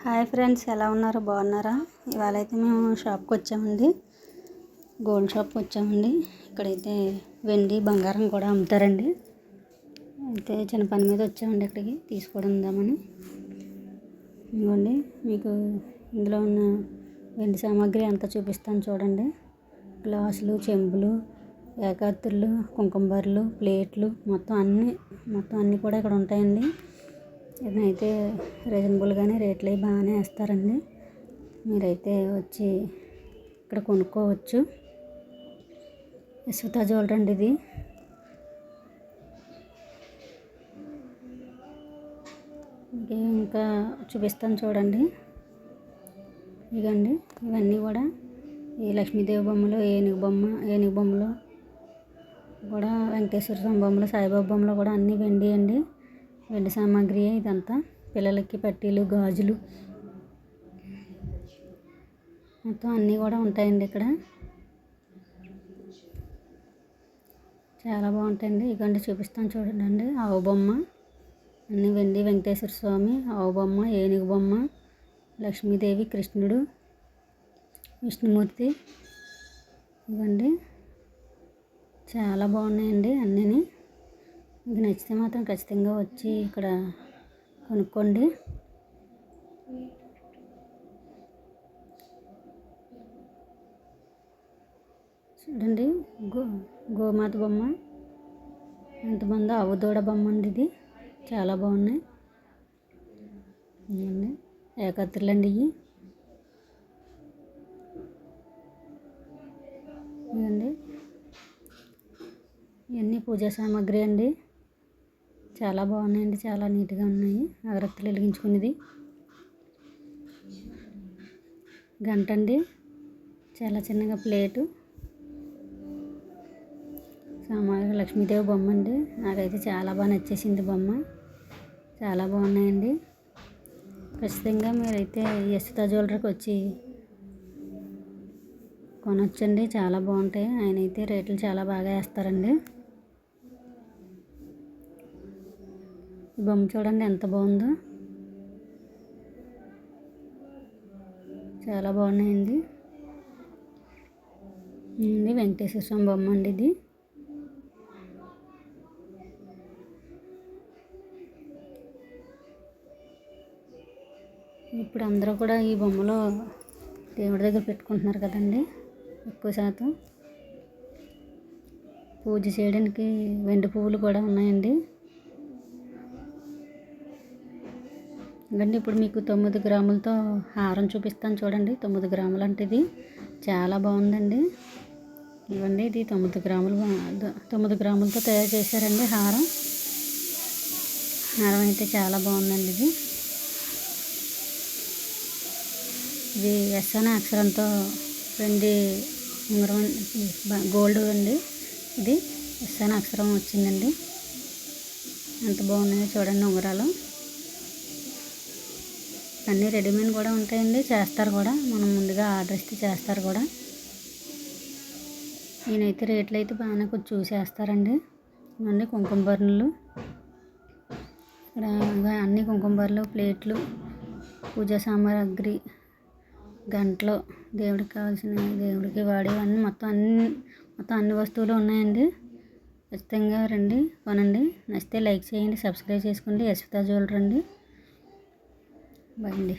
Hi friends, ఎలా ఉన్నారు? బాగున్నారా? ఇవాళ అయితే మేము షాప్కి వచ్చామండి. గోల్డ్ షాప్కి వచ్చామండి. ఇక్కడైతే వెండి బంగారం కూడా అమ్ముతారండి. అయితే చిన్న పని మీద వచ్చామండి ఇక్కడికి తీసుకోవడం ఉందామని. ఇవ్వండి మీకు ఇందులో ఉన్న వెండి సామాగ్రి అంతా చూపిస్తాను చూడండి. గ్లాసులు, చెంబులు, ఏకాత్తులు, కుంకుమ బర్రెలు, ప్లేట్లు మొత్తం అన్నీ కూడా ఇక్కడ ఉంటాయండి. ఇదైతే రీజనబుల్గానే రేట్లు బాగానే వేస్తారండి. మీరైతే వచ్చి ఇక్కడ కొనుక్కోవచ్చు. యశ్విత జ్యువెలరీ అండి ఇది. ఇంకా చూపిస్తాను చూడండి. ఇదండి ఇవన్నీ కూడా ఈ లక్ష్మీదేవి బొమ్మలు, ఏనుగు బొమ్మలు కూడా, వెంకటేశ్వర స్వామి బొమ్మలు, సాయిబాబా బొమ్మలు కూడా అన్నీ వెండి అండి. వెండి సామాగ్రి ఇదంతా. పిల్లలకి పట్టీలు, గాజులు మొత్తం అన్నీ కూడా ఉంటాయండి ఇక్కడ. చాలా బాగుంటాయండి. ఇదిగోండి చూపిస్తాను చూడండి. ఆవు బొమ్మ అన్నీ వెండి. వెంకటేశ్వర స్వామి, ఆవు బొమ్మ, ఏనుగు బొమ్మ, లక్ష్మీదేవి, కృష్ణుడు, విష్ణుమూర్తి. ఇవ్వండి చాలా బాగున్నాయండి అన్నీ. మీకు నచ్చితే మాత్రం ఖచ్చితంగా వచ్చి ఇక్కడ కొనుక్కోండి. చూడండి గోమాత బొమ్మ ఎంత బాగుందో. ఆవు దూడ బొమ్మ అండి ఇది. చాలా బాగున్నాయి. ఏకత్తులు అండి ఇవి. ఇవ్వండి ఇవన్నీ పూజా సామాగ్రి అండి. చాలా బాగున్నాయండి. చాలా నీట్గా ఉన్నాయి. అగరత్తులు వెలిగించుకునేది గంట అండి. చాలా చిన్నగా ప్లేటు. సామాన్లు లక్ష్మీదేవి బొమ్మ అండి. నాకైతే చాలా బాగా నచ్చేసింది బొమ్మ. చాలా బాగున్నాయండి. ఖచ్చితంగా మీరైతే యశ్విత జ్యువెలరీకి వచ్చి కొనొచ్చండి. చాలా బాగుంటాయి. ఆయన అయితే రేట్లు చాలా బాగా వేస్తారండి. ఈ బొమ్మ చూడండి ఎంత బాగుందో. చాలా బాగున్నాయండి. ఇది వెంకటేశ్వర స్వామి బొమ్మ అండి ఇది. ఇప్పుడు అందరూ కూడా ఈ బొమ్మలో దేవుడి దగ్గర పెట్టుకుంటున్నారు కదండి. ఎక్కువ శాతం పూజ చేయడానికి వెండి పువ్వులు కూడా ఉన్నాయండి. ఇవన్నీ ఇప్పుడు మీకు 9 గ్రాములతో హారం చూపిస్తాను చూడండి. 9 గ్రాములు అంటే ఇది చాలా బాగుందండి. ఇవ్వండి ఇది 9 గ్రాములతో తయారు చేశారండి హారం. అయితే చాలా బాగుందండి ఇది. ఇది ఎస్ అనే అక్షరంతో వెండి ఉంగరం, గోల్డ్ అండి. ఇది ఎస్ అనే అక్షరం వచ్చిందండి. ఎంత బాగున్నాయో చూడండి ఉంగరాలు. అన్నీ రెడీమేడ్ కూడా ఉంటాయండి. చేస్తారు కూడా, మనం ముందుగా ఆర్డర్ ఇస్తే చేస్తారు కూడా. నేనైతే రేట్లు అయితే బాగానే కొంచెం చూసేస్తారండి. ఇవన్నీ కుంకుమ బర్రెలు. ఇక్కడ అన్ని కుంకుమ బర్రెలు, ప్లేట్లు, పూజా సామాగ్రి, గంటలు, దేవుడికి కావాల్సిన, దేవుడికి వాడేవన్నీ మొత్తం అన్ని వస్తువులు ఉన్నాయండి. ఖచ్చితంగా రండి, కొనండి. నచ్చితే లైక్ చేయండి, సబ్స్క్రైబ్ చేసుకోండి. యశ్విత జ్యువెలరీ అండి. బాయ్ అండి.